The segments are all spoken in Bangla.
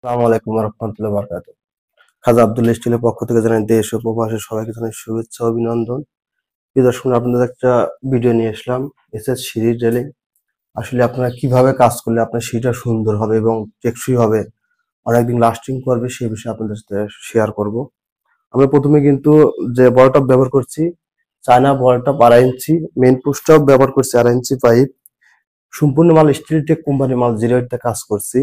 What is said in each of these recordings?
আসসালামু আলাইকুম ওয়া রাহমাতুল্লাহি ওয়া বারাকাতুহু। খাজা আব্দুল স্টিলের পক্ষ থেকে জানাই দেশ ও প্রবাসী সবাইকে জানাই শুভেচ্ছা ও অভিনন্দন। প্রিয় দর্শক, আপনাদের একটা ভিডিও নিয়ে আসলাম এসএস সিঁড়ি রেলিং। আসলে আপনারা কিভাবে কাজ করলে আপনার সিঁড়িটা সুন্দর হবে এবং টেকসই হবে, অনেকদিন লাস্টিং করবে সেই বিষয়ে আপনাদের সাথে শেয়ার করব। আমরা প্রথমে কিন্তু যে বড় টব ব্যবহার করছি চায়না বড় টব 2.5 ইঞ্চি, মেইন পোস্টটাও ব্যবহার করছি 2.5 ইঞ্চি পাইপ। সম্পূর্ণ মাল স্টিলটেক কোম্পানির মাল 0 কাজ করছি।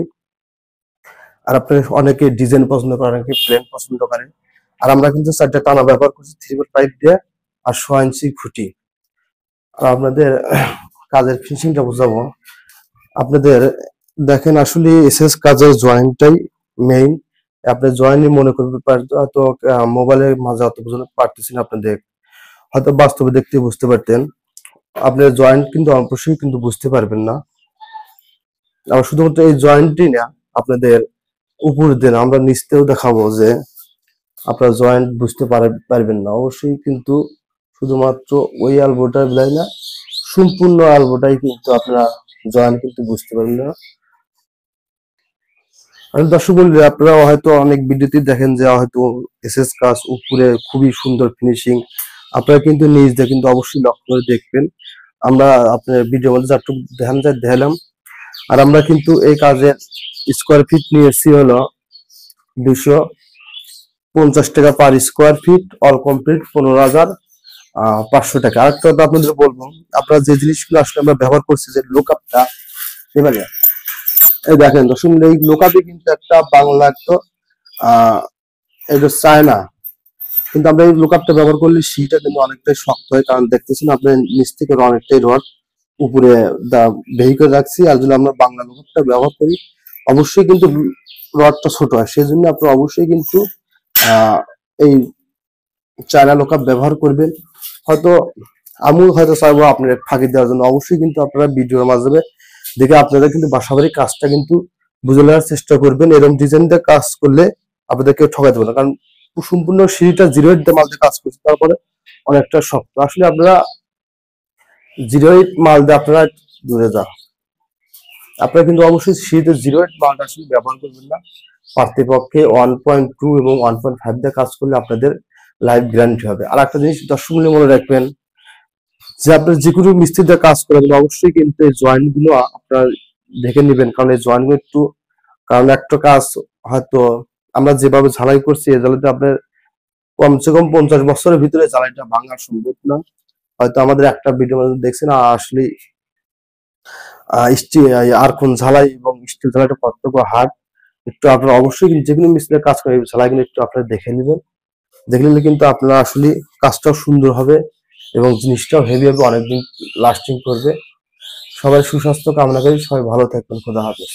আর আপনার অনেকে ডিজাইন পছন্দ করেন, অনেকে প্লেন পছন্দ করেন। আর আমরা কিন্তু 4টা টানা ব্যবহার করছি 3 পাইপ দিয়ে আর 6 ইঞ্চি খুঁটি। আর আপনাদের কাজের ফিনিশিংটা বোঝাবো। আপনাদের দেখেন, আসলে এসএস কাজের জয়েন্টটাই মেইন। আপনি জয়েন্টই মনে করতে পারতো, হয়তো মোবাইলের মাঝে অত বুঝতে পারতেছেন, আপনাদের হয়তো বাস্তবে দেখতে বুঝতে পারতেন। আপনার জয়েন্ট কিন্তু অবশ্যই কিন্তু বুঝতে পারবেন না। আর শুধুমাত্র এই জয়েন্টই না, আপনাদের উপর দিয়ে আমরা নিচতেও দেখাবো যে আপনারা জয়েন্ট বুঝতে পারবেন না অবশ্যই, কিন্তু শুধুমাত্র ওই আলবোটার বেলায় না, সম্পূর্ণ আলবোটাই কিন্তু আপনারা জয়েন্ট কিন্তু বুঝতে পারবেন না। আমি দর্শক বলি, আপনারা হয়তো অনেক ভিডিওতে দেখেন যে হয়তো এসএস কাজ উপরে খুবই সুন্দর ফিনিশিং, আপনারা কিন্তু নিজ দিয়ে কিন্তু অবশ্যই লক্ষ্য করে দেখবেন। আমরা আপনার ভিডিওর মধ্যে যতটুকু ধ্যান যায় দেখালাম। আর আমরা কিন্তু এই কাজের স্কোয়ার ফিট নিয়েছি হলো 250 টাকা per square feet, all complete 15,500 টাকা। আরেকটা কথা আপনাদের বলবো, আপনারা যে জিনিসগুলো আসলে আমরা ব্যবহার করছি, যে লোকআপটা, এবারে এই দেখেন দর্শক, এই লোকআপে কিন্তু একটা বাংলা একটা এটা চায়না, কিন্তু আমরা এই লোকআপটা ব্যবহার করলে সিটা কিন্তু অনেকটাই শক্ত হয়। কারণ দেখতেছেন আপনার নিচ থেকে অনেকটাই রড উপরে ভেহিকল রাখছি। আর যদি আমরা বাংলা লোকআপটা ব্যবহার করি অবশ্যই কিন্তু রডটা ছোট হয়, সেই জন্য আপনারা অবশ্যই কিন্তু এই চায়না লোকআপ ব্যবহার করবেন। হয়তো আমি হয়তো চাইবো আপনার ফাঁকি দেওয়ার জন্য, অবশ্যই কিন্তু আপনারা ভিডিওর মাধ্যমে দেখে আপনারা কিন্তু বাসাবাড়ি কাজটা কিন্তু বুঝে নেওয়ার চেষ্টা করবেন। এরকম ডিজাইন দিয়ে কাজ করলে আপনাদেরকে ঠকাই দেবো না, কারণ সম্পূর্ণ সিঁড়িটা 0 দিয়ে মাল দিয়ে কাজ করছে, তারপরে অনেকটা শক্ত। আসলে আপনারা 0 মাল দিয়ে আপনারা দূরে যান, আপনারা কিন্তু অবশ্যই সিঁড়িতে 0 মালটা আসলে ব্যবহার করবেন না। পারতপক্ষে 1.2 এবং 1.5 দিয়ে কাজ করলে আপনাদের লাইফ গ্যারান্টি হবে। আর একটা জিনিস দর্শক মনে রাখবেন, যে আপনার যে কোনো মিস্ত্রিতে কাজ করবেন অবশ্যই কিন্তু এই জয়েন্ট গুলো আপনার দেখে নেবেন, কারণ এই জয়েন্ট গুলো একটু, কারণ একটা কাজ হয়তো আমরা যেভাবে ঝালাই করছি এই ঝালাইতে আপনার কমসে কম 50 বছরের ভিতরে ঝালাইটা ভাঙা সম্ভব না। হয়তো আমাদের একটা ভিডিও দেখছেন, আসলে স্টিল আর কোন ঝালাই এবং স্টিল ঝালাইটা কতটুকু হার্ড, একটু আপনারা অবশ্যই কিন্তু যে কোনো মিস্ত্রির কাজ করে ঝালাইগুলো একটু আপনারা দেখে নেবেন। দেখলে কিন্তু আপনারা আসলে কাজটাও সুন্দর হবে এবং জিনিসটাও হেভি হবে, অনেকদিন লাস্টিং করবে। সবাই সুস্বাস্থ্য কামনা করি, সবাই ভালো থাকবেন। খোদা হাফেজ।